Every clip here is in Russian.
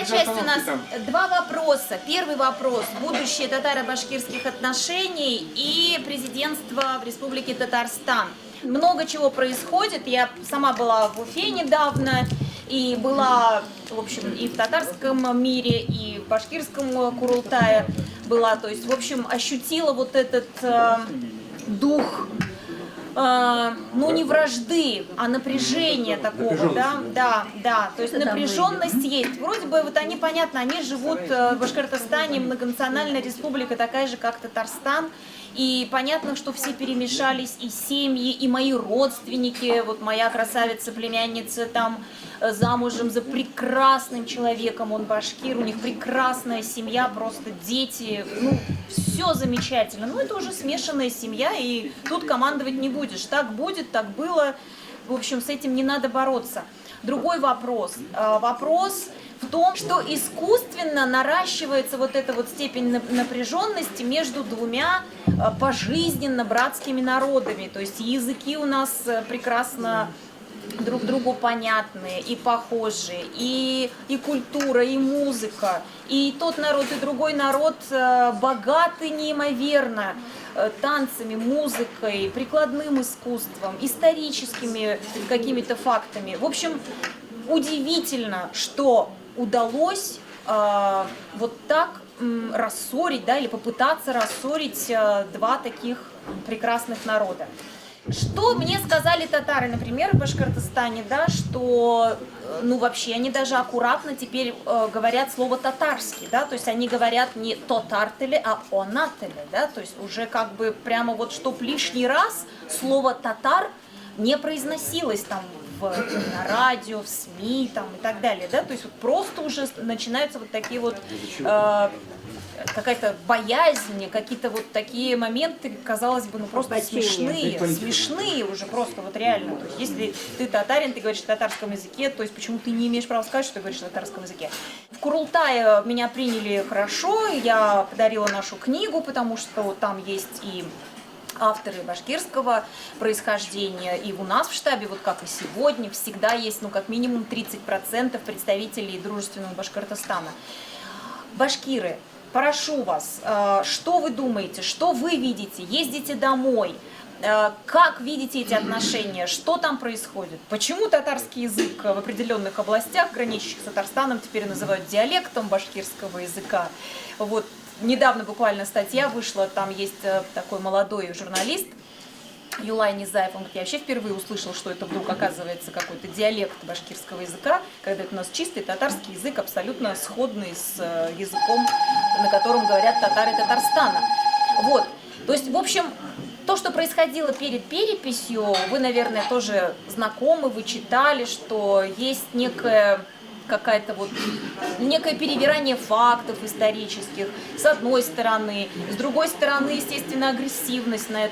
Вторая часть у нас два вопроса. Первый вопрос. Будущее татаро-башкирских отношений и президентство в Республике Татарстан. Много чего происходит. Я сама была в Уфе недавно. И была, в общем, и в татарском мире, и в башкирском Курултае была. То есть, в общем, ощутила вот этот дух, ну не вражды, а напряжения такого, да. То есть напряженность есть. Вроде бы вот они, понятно, они живут в Башкортостане, многонациональная республика, такая же, как Татарстан. И понятно, что все перемешались, и семьи, и мои родственники. Вот моя красавица, племянница там замужем за прекрасным человеком, он башкир, у них прекрасная семья, просто дети, ну, все замечательно. Ну, это уже смешанная семья, и тут командовать не будешь. Так будет, так было. В общем, с этим не надо бороться. Другой вопрос. Вопрос в том, что искусственно наращивается вот эта вот степень напряженности между двумя пожизненно братскими народами. То есть языки у нас прекрасно друг другу понятные и похожие, и культура, и музыка, и тот народ, и другой народ богаты неимоверно танцами, музыкой, прикладным искусством, историческими какими-то фактами. В общем, удивительно, что удалось вот так рассорить, да, или попытаться рассорить два таких прекрасных народа. Что мне сказали татары, например, в Башкортостане, да, что, ну, вообще, они даже аккуратно теперь говорят слово татарский, да, то есть они говорят не тотартели, а онатели, да, то есть уже как бы прямо вот, чтоб лишний раз слово татар не произносилось там на радио, в СМИ там и так далее, да, то есть вот просто уже начинаются вот такие вот какая-то боязнь, какие-то вот такие моменты, казалось бы, ну просто смешные уже просто вот реально. То есть если ты татарин, ты говоришь на татарском языке, то есть почему ты не имеешь права сказать, что ты говоришь на татарском языке? В Курултае меня приняли хорошо, я подарила нашу книгу, потому что там есть и авторы башкирского происхождения, и у нас в штабе, вот как и сегодня, всегда есть, ну, как минимум 30% представителей дружественного Башкортостана. Башкиры, прошу вас, что вы думаете, что вы видите, ездите домой, как видите эти отношения, что там происходит, почему татарский язык в определенных областях, граничащих с Татарстаном, теперь называют диалектом башкирского языка, вот. Недавно буквально статья вышла, там есть такой молодой журналист Юлай Низаев, он говорит, я вообще впервые услышал, что это вдруг оказывается какой-то диалект башкирского языка, когда это у нас чистый татарский язык, абсолютно сходный с языком, на котором говорят татары Татарстана. Вот, то есть, в общем, то, что происходило перед переписью, вы, наверное, тоже знакомы, вы читали, что есть некое перевирание фактов исторических, с одной стороны, с другой стороны, естественно, агрессивность на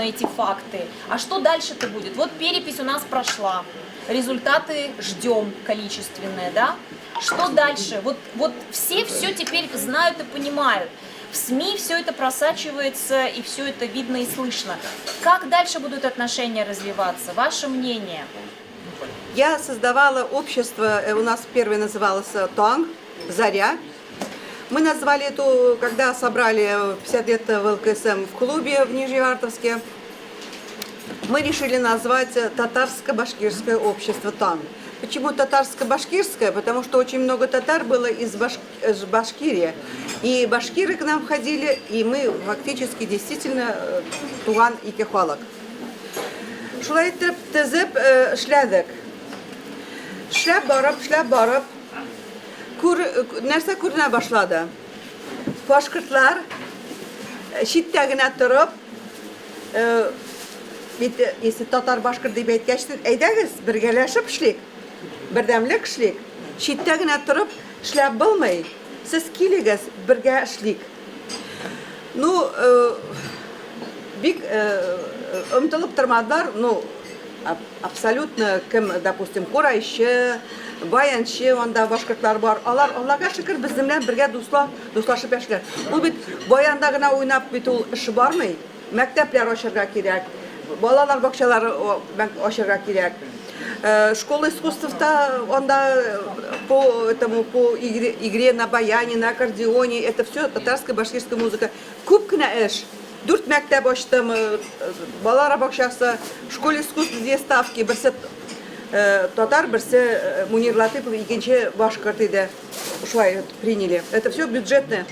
эти факты. А что дальше-то будет? Вот перепись у нас прошла, результаты ждем количественные, да? Что дальше? Вот все теперь знают и понимают. В СМИ все это просачивается, и все это видно и слышно. Как дальше будут отношения развиваться? Ваше мнение? Я создавала общество, у нас первое называлось ТОАНГ, «Заря». Мы назвали эту, когда собрали 50 лет ВЛКСМ в клубе в Нижневартовске, мы решили назвать татарско-башкирское общество ТОАНГ. Почему татарско-башкирское? Потому что очень много татар было из Башкирии. И башкиры к нам ходили, и мы фактически действительно туган и кехалак. Шулай итеп тезеп эшләдек. Эшләп барып, нәрсә күренә башлады. Башкортлар читтә генә торып, если татар-башкыр дип әйткәч, әйдәгез, бергәләшеп эшлик, бердәмлек эшлик. Читтә генә торып эшләп булмый. Сез килегез, бергә эшлик. Ну, бик ымтылып тормадылар, ну, абсолютно кем, допустим, курайчы, баянчы, анда башкортлар бар. Аллага шөкер, без белән бергә дуслашып яшиләр. Ул бит баянда гына уйнап бит ул эш бармый. Мәктәпләр ачарга кирәк. балалар бакчалары ашырга кирәк. Школа искусств-то, по игре на баяне, на аккордеоне, это все татарская, башкирская музыка. Күп кенә эш. 4 мәктәп ачтым, балалар бакчасы, школа искусств 2 ставки, берсе татар, берсе Мунир Латыпов, икенче башкорт иде. Шулай приняли. Это все бюджетное.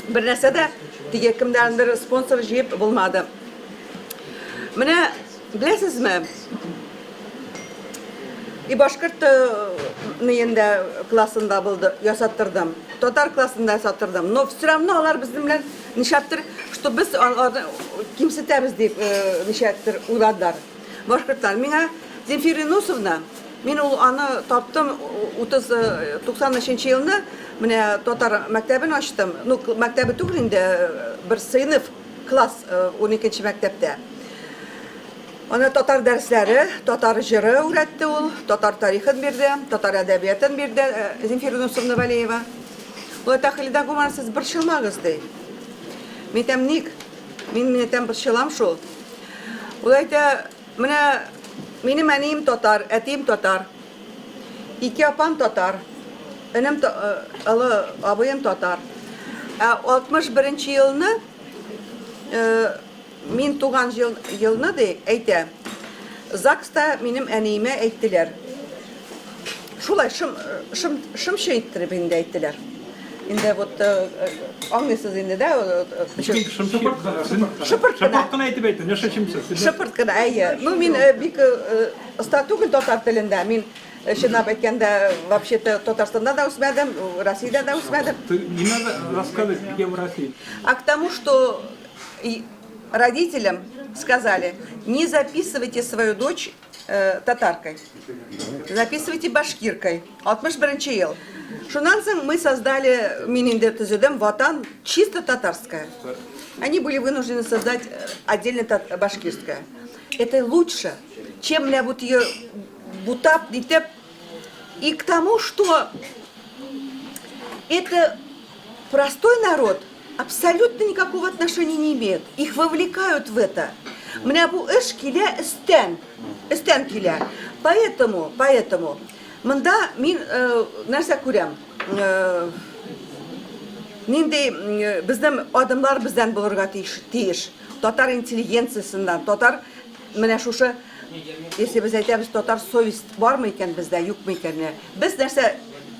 Бер нәрсә дә тиге кемдәндер спонсор җыеп булмады. Менә беләсезме? И башкорт нинде классында булды, ясаттырдым. Татар классында ясаттырдым. Но все равно алар безнең белән нишәптер, что без кимсетәбез дип нишәптер уйладылар. Башкортлар миңа Земфира Нусовна, мин ул аны таптым 93 елны, менә татар мәктәбен ачтым. Ну, мәктәбе түгел инде, бер сыйныф класс 12нче мәктәптә. Аны татар дәресләре, татар җыры өйрәтте ул, татар тарихын бирде, татар әдәбиятын бирде Земфира Нусовна Валеева. Ул тәхилдә гумар сез борчылмагыз ди. Мин тәмник, мин тәм борчылам шул. Ул әйтә, менә минем әнием татар, әтием татар. 2 апам татар. Энем алы абыем татар. 61 елны мин туган елны ди әйтә. ЗАГСта минем әниемә әйттеләр. Шулай шымчы иттереп инде әйттеләр. Инде вот аңлыйсыз инде дә шыпырт кына әйтеп әйтте, нәрсә чимсез. Шыпырт кына әйе. Ну мин бик оста түгел татар телендә. Мин чынлап әйткәндә вообще-то Татарстанда да үсмәдем, Россиядә да үсмәдем. Не надо рассказывать, где в России. А к тому, что родителям сказали, не записывайте свою дочь татаркой, записывайте башкиркой. Вот мы ж беренче ел. Шуннан соң мы создали мининде төзедем ватан чисто татарская. Они были вынуждены создать отдельно башкирское. Это лучше, чем вот ее бутап, дитеп. И к тому, что это простой народ, абсолютно никакого отношения не имеет. Их вовлекают в это. Мне бу эш киля эстен киля. Поэтому, мында мин нәрсә күрәм. Нинди безнең адамлар бездән булырга тиеш. Татар интеллигенциясыннан, татар менә шушы, если без әйтәбез, татар совесть бармы икән бездә, юкмы икән? Без нәрсә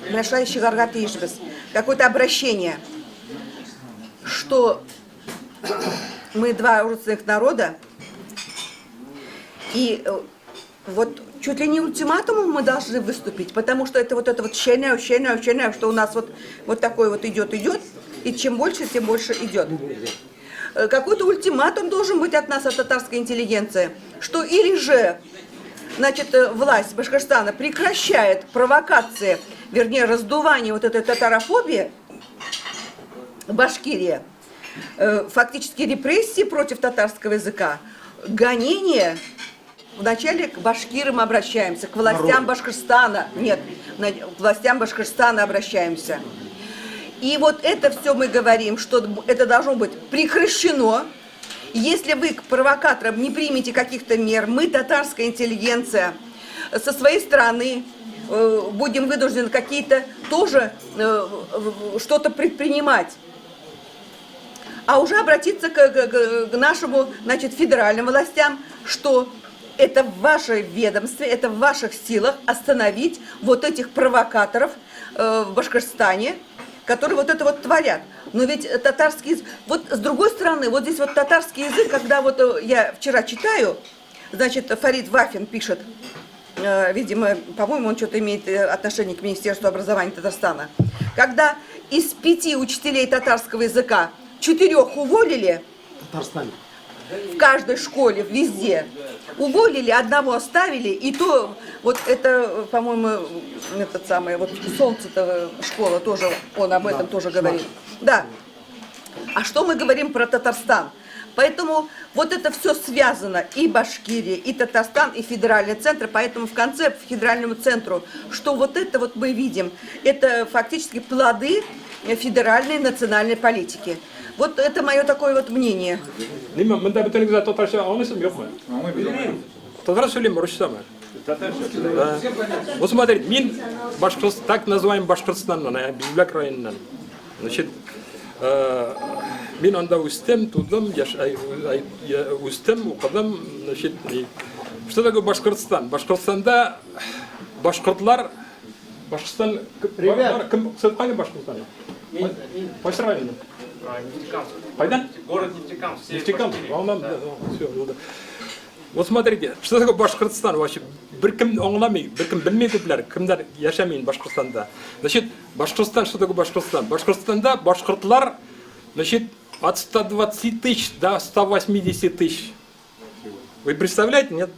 менә шулай чыгарга тиешбез. Какое-то обращение, что мы два родственных народа, и вот чуть ли не ультиматумом мы должны выступить, потому что это вот щеня, что у нас вот такой вот идет, и чем больше идет. Какой-то ультиматум должен быть от нас, от татарской интеллигенции, что или же, значит, власть Башкортостана прекращает провокации, вернее, раздувание вот этой татарофобии в Башкирии, фактически репрессии против татарского языка, гонения. Вначале к башкирам обращаемся, к властям Башкортостана. Нет, к властям Башкортостана обращаемся. И вот это все мы говорим, что это должно быть прекращено. Если вы к провокаторам не примете каких-то мер, мы, татарская интеллигенция, со своей стороны будем вынуждены какие-то тоже что-то предпринимать. А уже обратиться к нашему, значит, федеральным властям, что это в вашей ведомстве, это в ваших силах остановить вот этих провокаторов в Башкортостане, которые вот это вот творят. Но ведь татарский язык, вот с другой стороны, вот здесь вот татарский язык, когда вот я вчера читаю, значит, Фарид Вафин пишет, видимо, по-моему, он что-то имеет отношение к Министерству образования Татарстана, когда из 5 учителей татарского языка 4 уволили, в каждой школе, везде, уволили, одного оставили, и то, вот это, по-моему, этот самый, вот Солнце-то школа тоже, он об этом тоже говорит. Да. А что мы говорим про Татарстан? Поэтому вот это все связано, и Башкирия, и Татарстан, и федеральный центр, поэтому в конце, к федеральному центру, что вот это вот мы видим, это фактически плоды федеральной национальной политики. Вот это мое такое вот мнение. Неме, мында бөтенегез татарча аңлыйсызмы, юкмы? Татарча сөйлеймін, орысшамы? Да. Вот смотрите, мен Башкортостан, так называемый Башкортостаннан, Бизбек районынан. Значит, мен анда өстім, тудым, өстім, оқыдым, значит, что такое Башкортостан? Башкортостанда башқұртлар, Башкортостан, кім, қайдан Башкортостан? Қайсы районынан? Қайдан? Город Нефтекамск. Нефтекамск, волнам, да, все, ну да. Вот смотрите, что такое Башкортостан вообще? Bir kim anlamıyor, bir kim bilmeydiler, kimler yaşamayın Башкортостанда. Значит, Башкортостан, что такое Башкортостан? Башкортостанда башкортлар, значит, от 120 тысяч до 180 тысяч. Вы представляете, нет?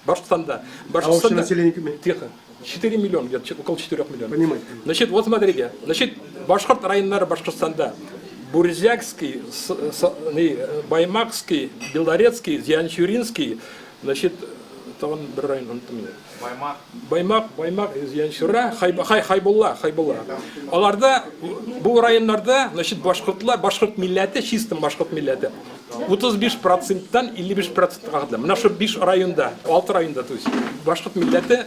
Башкортостанда. общее население какое? Тихо. 4 миллиона, где-то около 4 миллионов. Понимаете. Значит, вот смотрите, значит, Башкорт районнары Башкортостанда. Бурзякский, Баймакский, Белорецкий, Зианчуринский, значит, он район, Баймак, Зианчура, Хайбулла. Аларда, бұл районларда, значит, башқұртлар, башқұрт милләті, чистым башқұрт милләті. 35%-тан 55% қағыды. Мына шу 5 районда, 6 районда, то есть, башқұрт милләті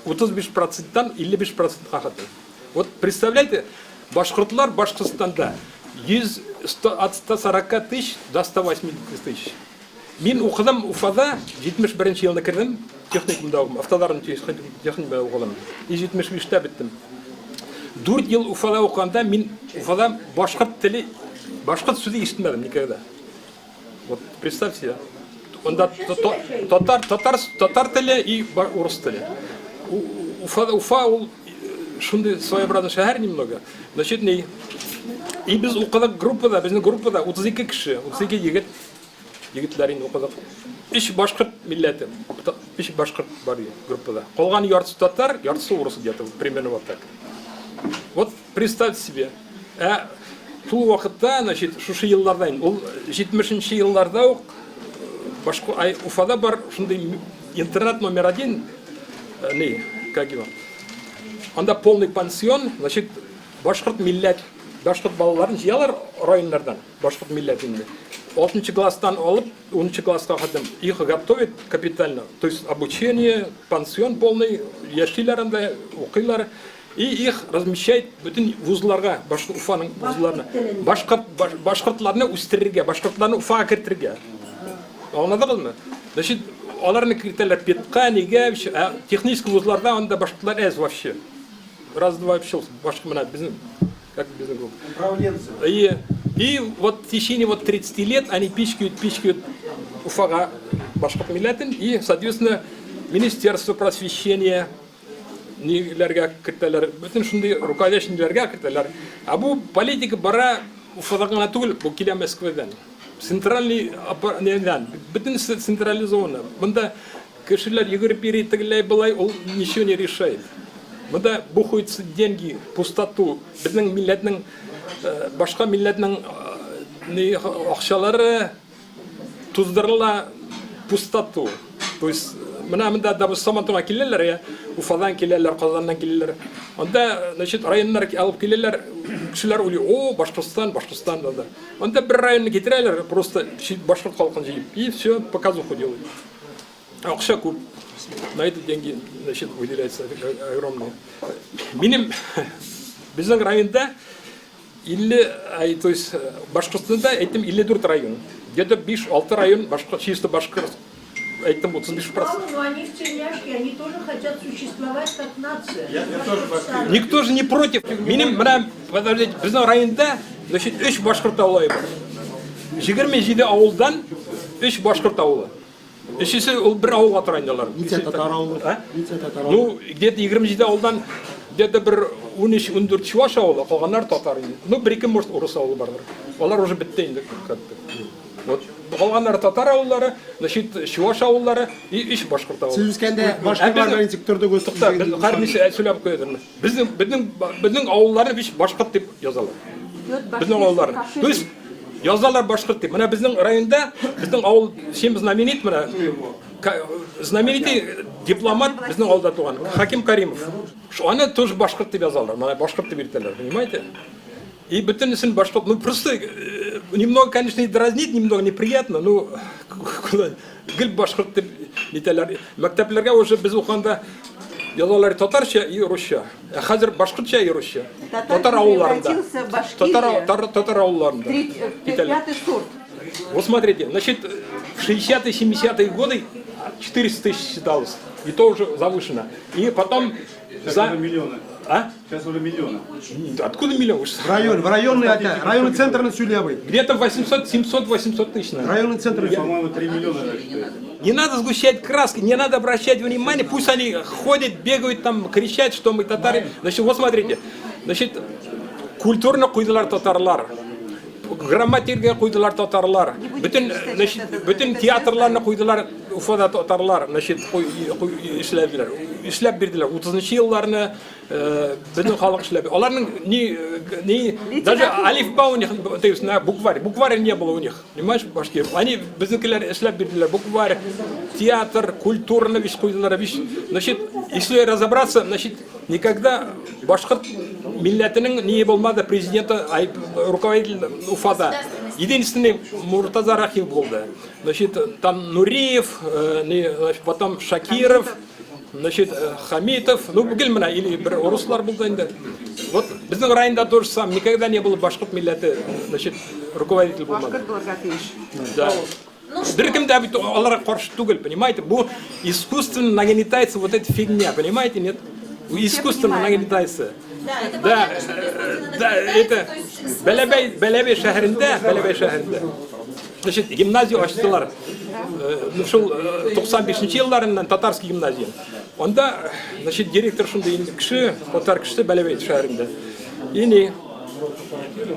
35%-тан 55% қағыды. Вот представляете, башқұртлар Башқұртстанда от 140 тысяч до 180 тысяч. Мен оқыдым Уфада, 71 жылына кірдім, техникумда оқым, автодарын техникумда оқыдым. И 75-те біттім. 4 жыл Уфада оқығанда, мен Уфада башқұрт тілі, башқұрт сөзі естімедім никогда. Вот представьте, онда татар тілі и орыс тілі. Уфа ол шундай своеобразный шәһәр немного. Значит, не. И біз оқыдық группада, біздің группада 32 кіші, 32 егітлерін оқыдық. 3 башқұрт милләті, 3 башқұрт бар группада. Қолған яртысы татар, яртысы орысы где-то, примерно вот так. Вот представьте себе, бұл уақытта, значит, шушы еллардан, ол 70-ші елларда Уфада бар, шындай интернат номер 1, как его, анда полный пансион, значит, башқұрт милләт, башқұрт балаларын жиялар районлардан, башқұрт милләтінде. 6 класстан алып, 10 классқа қадым, их готовят капитально, то есть обучение, пансион полный, яшиларында оқилар, и их размещает бүтін вузларға, Уфаның вузларына, башқұртларны өстерерге, башқұртларны Уфаға кіртірге. Аңладыңыз ма? Значит, оларны кіртелер Петқа, неге, технический вузларда анда башқұртлар әз вообще. Раз-два вообще, башқұрмына, біздің, как бизнес группа. Управленцы. И вот в течение 30 лет они пичкают Уфага башқұрт милләтін, и, соответственно, Министерство просвещения, нелерге кіртелер, бүтін шындай руководящийлерге кіртелер. А бұл политика бара Уфадағына түгіл, бұл келе Москвадан. Центральный, бүтін централизованно. Бұнда кішілер егіріп беретігілей былай, ол ничего не решает. Бұнда бухаются деньги, пустоту. Біздің милләтінің, башқа милләтінің ақшалары туздырыла пустоту. То есть, мында да Самантуға келелер, Уфадан келелер, Қазаннан келелер. Онда, значит, районлар алып келелер, кішілер өлі, о, Башқұртстан, да. Онда бір районны кетірелер, просто башқұрт халқын жиып, и все, показуху делают. Ақша көп. На эти деньги, значит, выделяется огромные. Миним, біздің районда, то есть, Башқұртстанда, этим 54 район. Где-то 5-6 район, чисто Башқұрт. Этим 35%. Но они в тельняшке, они тоже хотят существовать как нация. Никто же не против. Миним, подождите, біздің районда, значит, 3 Башқұрт ауылы бар. 27 ауылдан 3 Башқұрт ауылы. Үшісі ол бір ауылға тұрайындалар. Ну, где-то 27 ауылдан, где-то бір 13-14 Чуваш ауылы, қалғандар татар. Ну, 1-2, может, орыс ауылы бардыр. Олар уже бітті енді. Вот, қалғандар татар ауылдары, значит, Чуваш ауылдары и 3 Башқұрт ауылы. Сіз өскенде башқұртлардың секторда көстіқтен. Қармесе сөйлеп көйдірміз. Біздің ауылдарын Башқұрт деп жазалар. Біздің ауылдарын. То есть, yazarlar Башқұрт деп. Мына біздің районда, біздің ауыл, сен знаменит, мына, знаменитый дипломат біздің ауылда туған, Хаким Каримов. Аны тоже Башқұрт деп yazarlar, мына Башқұрт деп ертелер, понимаете? И бүтін ісін Башқұрт, ну просто немного, конечно, и дразнит, немного неприятно, но гүл башқұрт деп нетелер. Мектеплерге уже без уханда yazarlar Tatarça и Rusça. Hazır Башқұртша и Rusça. Татар ауылларында. Татар ауылларында. Пятый сорт. Вот смотрите, значит, в 60-е, 70-е годы 400 тысяч считалось. И то уже завышено. И потом... Сейчас уже миллионы. А? Сейчас уже миллионы. Откуда миллион? В районный центр на Сюлявой. Где-то 700-800 тысяч, наверное. Районный центр. По-моему, 3 миллиона. Не надо сгущать краски, не надо обращать внимание, пусть они ходят, бегают там, кричат, что мы татары. Значит, вот смотрите, значит, культурно куйдылар татарлар, грамматирге куйдылар татарлар, bütün театрларны куйдылар Уфада татарлар, значит, ишләп бирдиләр. 30-нчы елларны безнең халык эшләп. Аларның даже алифба у них, то есть на букварь не было у них. Понимаешь, башкир? Они безнекеләр эшләп бирдиләр. Букварь, театр, культурно вещь куйдылар вещь. Значит, если разобраться, значит, никогда башкорт милләтенең не булмады президенты, руководитель Уфада. Единственный Муртаза Рахив был, да. Значит, там Нуриев, потом Шакиров, значит, Хамитов, ну, Гельмана или Руслар был, да. Вот, в біздің районда тоже сам, никогда не было башқұрт милләті, значит, руководитель был. Башқұрт Благотыш. Да. Дырким-то оларға қоршы түгел, понимаете? Бұл искусственно нагнетается вот эта фигня, понимаете, нет? Искусственно нагнетается. Да, это Бәләбей шәһәрендә, значит, гимназия ачтылар. Шул 95-нче елларыннан татарский гимназия. Онда, значит, директор шундай кеше, татар кеше Бәләбей шәһәрендә. Ини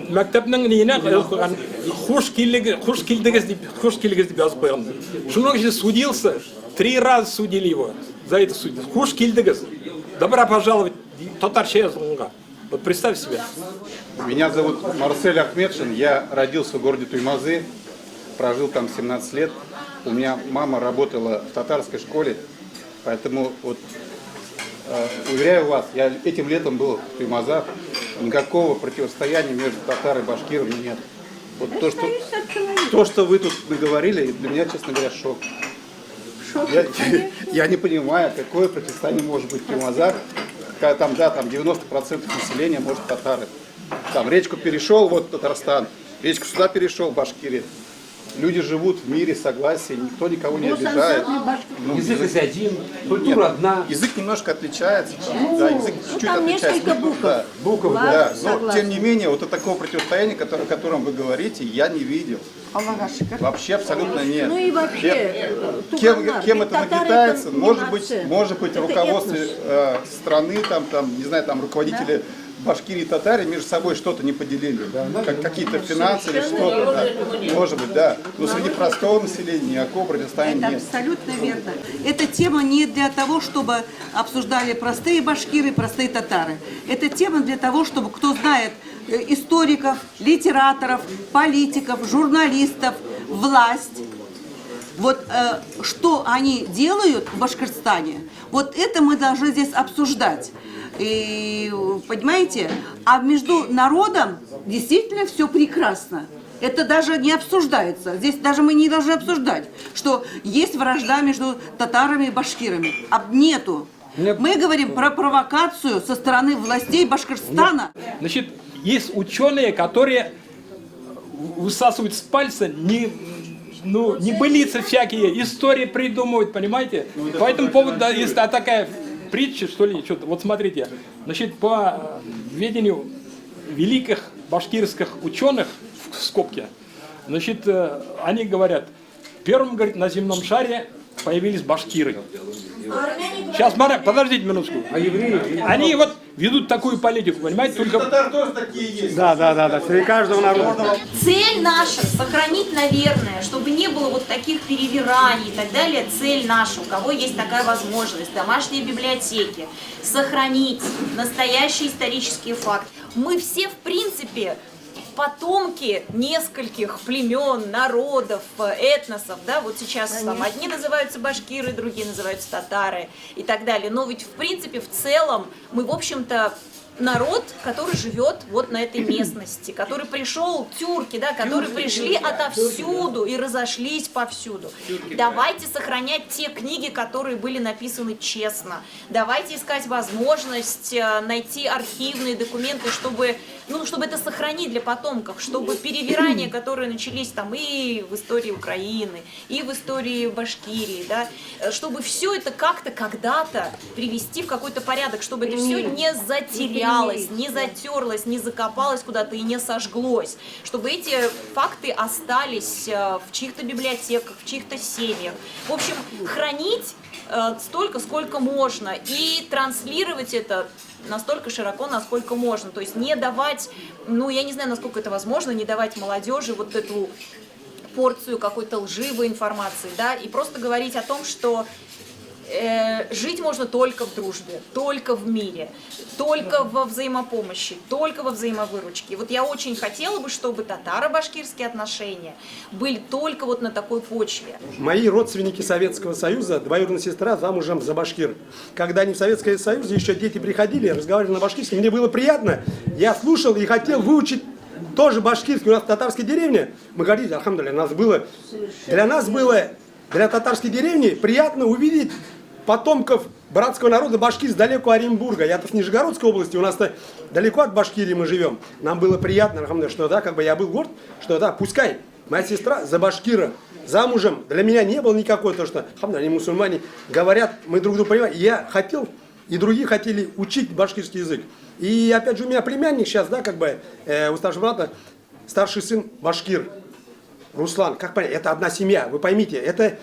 мәктәпнең нигенә куйган хуш килдегез дип язып куйган. Шуның өчен судился, 3 раза судили его за это суд. Хуш килдегез. Добро пожаловать, татарча язылганга. Вот представь себе. Меня зовут Марсель Ахмедшин, я родился в городе Туймазы, прожил там 17 лет. У меня мама работала в татарской школе, поэтому вот, уверяю вас, я этим летом был в Туймазах, никакого противостояния между татарой и башкирами нет. Вот то, что вы тут наговорили, для меня, честно говоря, шок. Я не понимаю, какое противостояние может быть в Туймазах, когда там, да, там 90% населения, может, татары. Там речку перешел, вот Татарстан, речку сюда перешел, Башкирия. Люди живут в мире, согласии, никто никого не обижает. Ну, язык один, культура одна. Язык немножко отличается, да, язык чуть-чуть там отличается. несколько букв. Да. Букв, Да. да, Но тем не менее, вот такого противостояния, о котором вы говорите, я не видел. Вообще абсолютно нет. Ну и вообще, Кем это нагнетается? Может быть, руководство страны, там, не знаю, там руководители Башкирии и Татарии между собой что-то не поделили, какие-то финансы или что-то, да. Может быть, да. Но среди простого населения никакого противостояния Это нет. абсолютно верно. Эта тема не для того, чтобы обсуждали простые башкиры, простые татары. Это тема для того, чтобы кто знает историков, литераторов, политиков, журналистов, власть. Вот что они делают в Башкортостане, вот это мы должны здесь обсуждать. И, понимаете, а между народом действительно все прекрасно. Это даже не обсуждается. Здесь даже мы не должны обсуждать, что есть вражда между татарами и башкирами. Нету. Мы говорим про провокацию со стороны властей Башкортостана. Значит, есть ученые, которые высасывают с пальца небылицы всякие, истории придумывают, понимаете? По этому поводу да, есть такая притча, что ли, что-то. Вот смотрите, значит, по ведению великих башкирских ученых в скобке, значит, они говорят, первым, говорит, на земном шаре появились башкиры. Сейчас, подождите минутку. А евреи? Они вот ведут такую политику, понимаете, только... Татар тоже такие есть. Да. Среди каждого народа. Цель наша сохранить, наверное, чтобы не было вот таких перевираний и так далее. Цель наша, у кого есть такая возможность, домашние библиотеки, сохранить настоящий исторический факт. Мы все, в принципе, потомки нескольких племен, народов, этносов, да, вот сейчас там одни называются башкиры, другие называются татары и так далее. Но ведь в принципе в целом мы, в общем-то, народ, который живет вот на этой местности, который пришел, тюрки, да, которые пришли отовсюду и разошлись повсюду. Давайте сохранять те книги, которые были написаны честно. Давайте искать возможность найти архивные документы, чтобы это сохранить для потомков, чтобы перевирания, которые начались там и в истории Украины, и в истории Башкирии, да, чтобы все это как-то когда-то привести в какой-то порядок, чтобы это все не затерялось, не затерлось, не закопалось куда-то и не сожглось, чтобы эти факты остались в чьих-то библиотеках, в чьих-то семьях. В общем, хранить столько, сколько можно, и транслировать это настолько широко, насколько можно. То есть не давать, я не знаю, насколько это возможно, не давать молодежи вот эту порцию какой-то лживой информации, да, и просто говорить о том, что жить можно только в дружбе, только в мире, только во взаимопомощи, только во взаимовыручке. Вот я очень хотела бы, чтобы татаро-башкирские отношения были только вот на такой почве. Мои родственники Советского Союза, двоюродная сестра замужем за башкир. Когда они в Советский Союз, еще дети приходили, разговаривали на башкирском, мне было приятно. Я слушал и хотел выучить тоже башкирский. У нас в татарской деревне, мы говорили, альхамдулилля, для нас было, для татарской деревни приятно увидеть потомков братского народа башкир далеко от Оренбурга. Я-то с Нижегородской области, у нас-то далеко от Башкирии мы живем. нам было приятно, что да, как бы я был горд, что да, пускай моя сестра за башкира замужем, для меня не было никакой, то что они мусульмане, говорят, мы друг друга понимаем. Я хотел, и другие хотели учить башкирский язык. И опять же у меня племянник сейчас, да, как бы у старшего брата, старший сын башкир, Руслан, как понять, это одна семья, вы поймите, это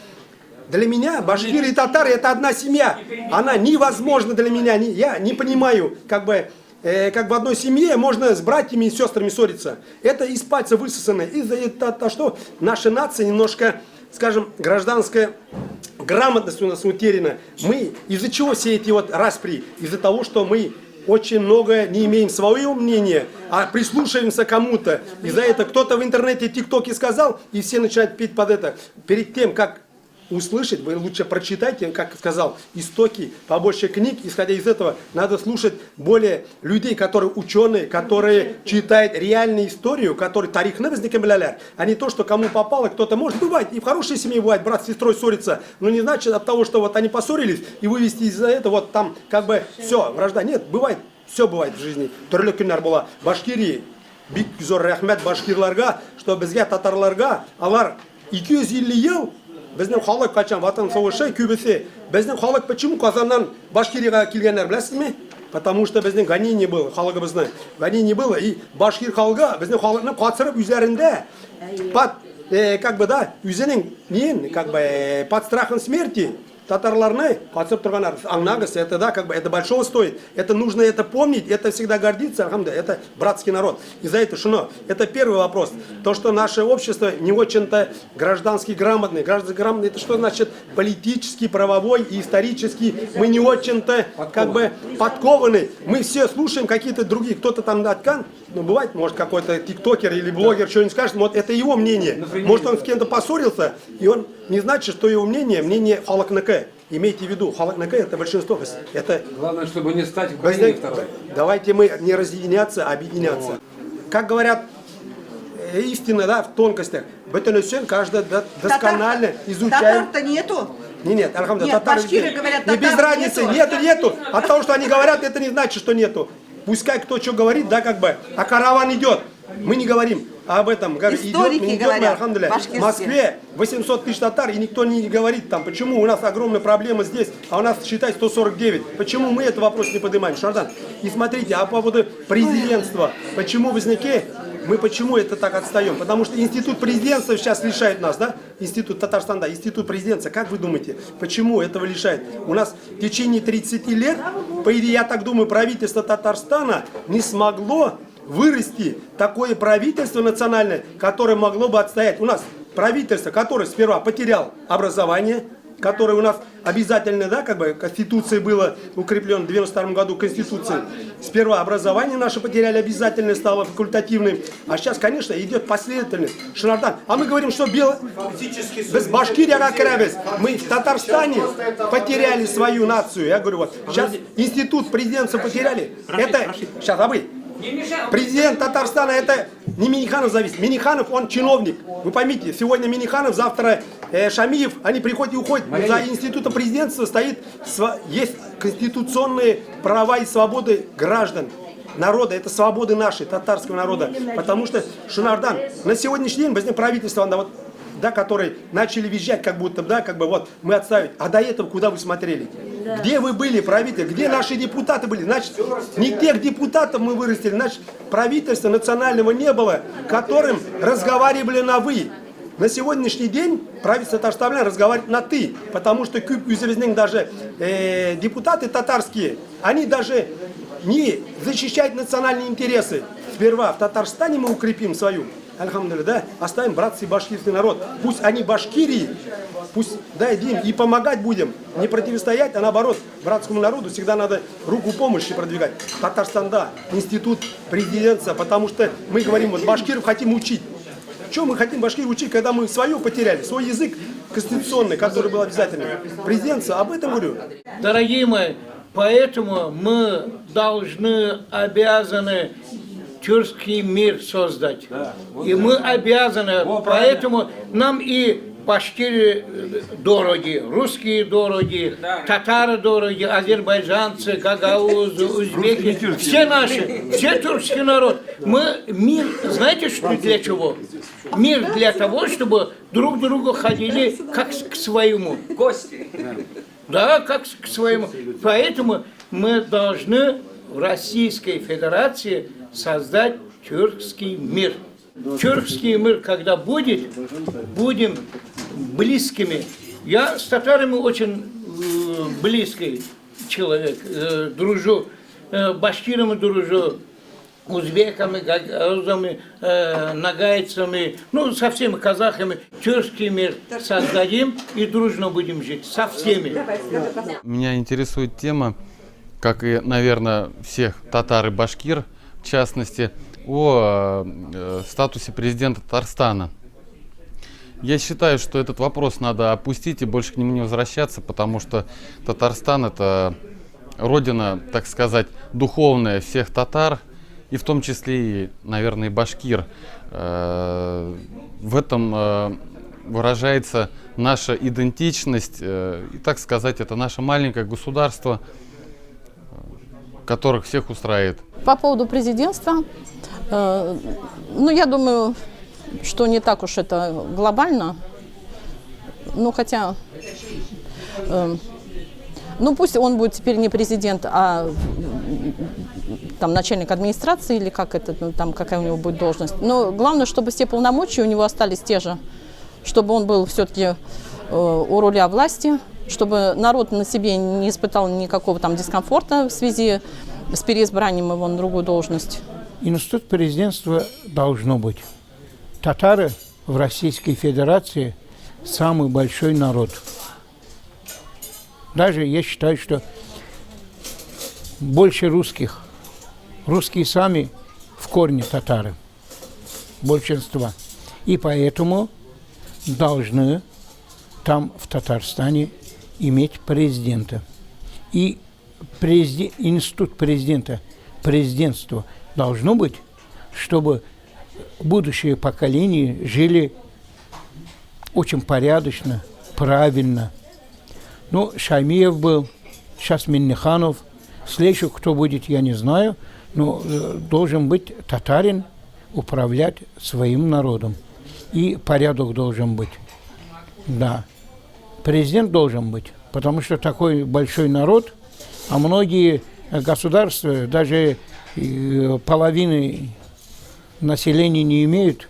для меня башкиры и татары это одна семья, она невозможна для меня, я не понимаю, как бы в одной семье можно с братьями и сестрами ссориться, это из пальца высосано, из-за того, что наша нация немножко, скажем, гражданская грамотность у нас утеряна, мы из-за чего все эти вот распри, из-за того, что мы очень много не имеем своего мнения, а прислушиваемся кому-то. Из-за этого кто-то в интернете, тиктоке сказал, и все начинают петь под это. Перед тем, как услышать, вы лучше прочитайте, как сказал, истоки, побольше книг. Исходя из этого, надо слушать более людей, которые ученые, которые читают реальную историю, которые тарих невозникомляляр, а не то, что кому попало, кто-то может. Бывает, и в хорошей семье бывает, брат с сестрой ссорится, но не значит от того, что вот они поссорились, и вывести из-за этого, вот там как бы все, вражда. Нет, бывает, все бывает в жизни. Түрлі күннәр була. Башкирия, бик зор рәхмәт башкирларга, что безгә татарларга, алар 250 ел біздің халық қачан ватан соғышы көбісі, біздің халық почему Казаннан Башкирияға келгендер білесіз ме? Потому что біздің гонение было, халығымыздың гонение было, и башкир халығы біздің халықны қатсырып üzerinde как бы да, üzerінің нен, как бы под страхом смерти татарларны қатсырып тұрғандар. Аңнағыз, это да, как бы это большого стоит. Это нужно это помнить, это всегда гордиться, это братский народ. Из-за этого что? Это первый вопрос. То, что наше общество не очень-то граждански грамотное. Граждански грамотное, это что значит политический, правовой и исторический. Мы не очень-то как бы подкованы. Мы все слушаем какие-то другие, кто-то там откан, ну бывает, может какой-то тиктокер или блогер что-нибудь скажет, вот это его мнение. Может он с кем-то поссорился, и он не значит, что его мнение халакнаке. Имейте в виду, халакнаке это большинство. Это... Главное, чтобы не стать Украиной второй. Давайте мы не разъединяться, а объединяться. Вот. Как говорят, истина, да, в тонкостях. Бетонусен каждый досконально изучает. Татар-то нету? Нет, нет, башкиры говорят, не без разницы, нету. От того, что они говорят, это не значит, что нету. Пускай кто что говорит, да, как бы, а караван идет. Мы не говорим об этом. Историки говорят, в Москве 800 тысяч татар, и никто не говорит там, почему у нас огромная проблема здесь, а у нас, считай, 149. Почему мы этот вопрос не поднимаем, Шардан? И смотрите, а по поводу президентства, почему мы почему это так отстаем? Потому что институт президентства сейчас лишает нас, да? Институт Татарстана, институт президентства. Как вы думаете, почему этого лишает? У нас в течение 30 лет, по идее, я так думаю, правительство Татарстана не смогло вырасти такое правительство национальное, которое могло бы отстоять. У нас правительство, которое сперва потерял образование, который у нас обязательно, да, как бы Конституцией было укреплено в 92 году Конституцией. Сперва образование наше потеряли, обязательно стало факультативным, а сейчас, конечно, идет последовательность. Шанардан. А мы говорим, что без Башкирия как рабец. Мы в Татарстане потеряли свою нацию. Я говорю, вот сейчас институт президентства потеряли. Это сейчас президент Татарстана это не Миниханов зависит. Миниханов он чиновник. Вы поймите, сегодня Миниханов, завтра Шамиев, они приходят и уходят. За институтом президентства есть конституционные права и свободы граждан. Народа, это свободы нашей, татарского народа. Потому что, Шанардан, на сегодняшний день возник правительство, да, которые начали визжать, как будто, да, как бы вот мы отставить. А до этого куда вы смотрели? Да. Где вы были, правитель? Где наши депутаты были? Значит, не тех депутатов мы вырастили, значит, правительства национального не было, которым разговаривали на «вы». На сегодняшний день правительство Татарстана разговаривает на «ты», потому что даже депутаты татарские, они даже не защищают национальные интересы. Сперва в Татарстане мы укрепим свою, альхамдулилля, да, оставим братский башкирский народ. Пусть они башкирии, пусть, да, и помогать будем. Не противостоять, а наоборот, братскому народу всегда надо руку помощи продвигать. Татарстан, да, институт президентства, потому что мы говорим, вот башкиров хотим учить. Что мы хотим башкиров учить, когда мы свое потеряли, свой язык конституционный, который был обязательным. Президентство, об этом говорю. Дорогие мои, поэтому мы обязаны тюркский мир создать. И мы обязаны, поэтому нам и башкиры дороги, русские дороги, татары дороги, азербайджанцы, гагаузы, узбеки, все наши, все тюркский народ. Мы мир, знаете, что для чего? Мир для того, чтобы друг к другу ходили как к своему. Гости. Да, как к своему. Поэтому мы должны в Российской Федерации создать тюркский мир. Тюркский мир, когда будет, будем близкими. Я с татарами очень близкий человек, дружу, башкирами дружу, узбеками, гагаузами, нагайцами, ну, со всеми казахами. Тюркский мир создадим и дружно будем жить со всеми. Меня интересует тема, как и, наверное, всех татар и башкир, в частности, о статусе президента Татарстана. Я считаю, что этот вопрос надо опустить и больше к нему не возвращаться, потому что Татарстан — это родина, так сказать, духовная всех татар, и в том числе и, наверное, и башкир. В этом выражается наша идентичность, и, так сказать, это наше маленькое государство, которых всех устраивает. По поводу президентства, ну, я думаю, что не так уж это глобально, ну, хотя, ну, пусть он будет теперь не президент, а там начальник администрации или как это, ну, там какая у него будет должность. Но главное, чтобы все полномочия у него остались те же, чтобы он был все-таки у руля власти, чтобы народ на себе не испытал никакого там дискомфорта в связи с переизбранием его на другую должность. Институт президентства должно быть. Татары в Российской Федерации самый большой народ. Даже я считаю, что больше русских. Русские сами в корне татары. Большинство. И поэтому должны там в Татарстане иметь президента. И институт президента, президентство должно быть, чтобы будущее поколение жили очень порядочно, правильно. Ну, Шамиев был, сейчас Минниханов, следующий, кто будет, я не знаю, но должен быть татарин, управлять своим народом. И порядок должен быть. Да. Президент должен быть, потому что такой большой народ, а многие государства даже половины населения не имеют,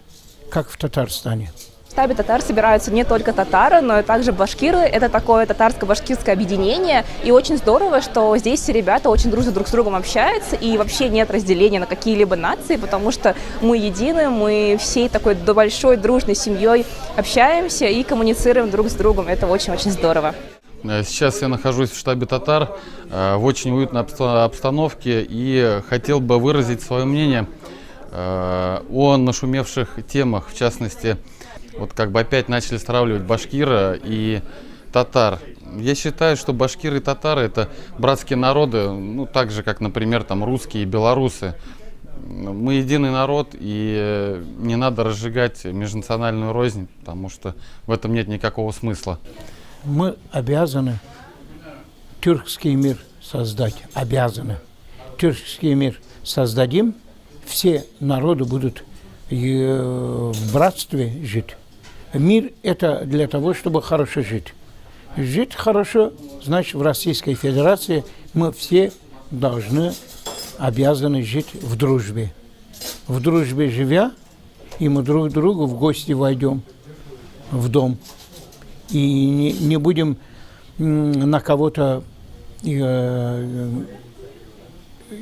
как в Татарстане. В штабе татар собираются не только татары, но и также башкиры. Это такое татарско-башкирское объединение. И очень здорово, что здесь все ребята очень дружно друг с другом общаются. И вообще нет разделения на какие-либо нации, потому что мы едины, мы всей такой большой дружной семьей общаемся и коммуницируем друг с другом. Это очень-очень здорово. Сейчас я нахожусь в штабе татар в очень уютной обстановке и хотел бы выразить свое мнение о нашумевших темах, в частности, вот как бы опять начали стравливать башкира и татар. Я считаю, что башкиры и татары — это братские народы, ну так же, как, например, там русские и белорусы. Мы единый народ, и не надо разжигать межнациональную рознь, потому что в этом нет никакого смысла. Мы обязаны тюркский мир создать, обязаны. Тюркский мир создадим, все народы будут в братстве жить. Мир – это для того, чтобы хорошо жить. Жить хорошо, значит, в Российской Федерации мы все обязаны жить в дружбе. В дружбе живя, и мы друг к другу в гости войдем в дом. И не будем на кого-то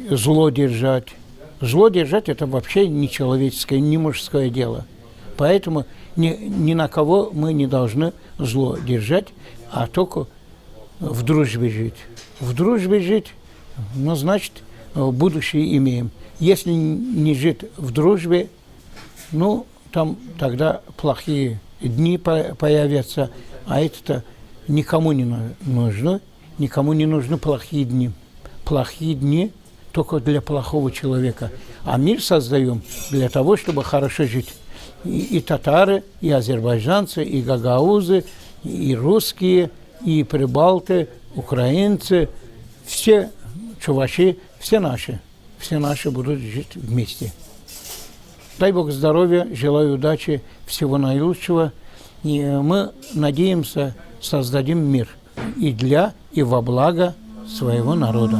зло держать. Зло держать – это вообще не человеческое, не мужское дело. Поэтому ни на кого мы не должны зло держать, а только в дружбе жить. В дружбе жить, ну, значит, будущее имеем. Если не жить в дружбе, ну, там тогда плохие дни появятся, а это никому не нужно. Никому не нужны плохие дни. Плохие дни только для плохого человека. А мир создаем для того, чтобы хорошо жить. И татары, и азербайджанцы, и гагаузы, и русские, и прибалты, украинцы, все чуваши, все наши будут жить вместе. Дай Бог здоровья, желаю удачи, всего наилучшего. И мы надеемся, создадим мир и во благо своего народа.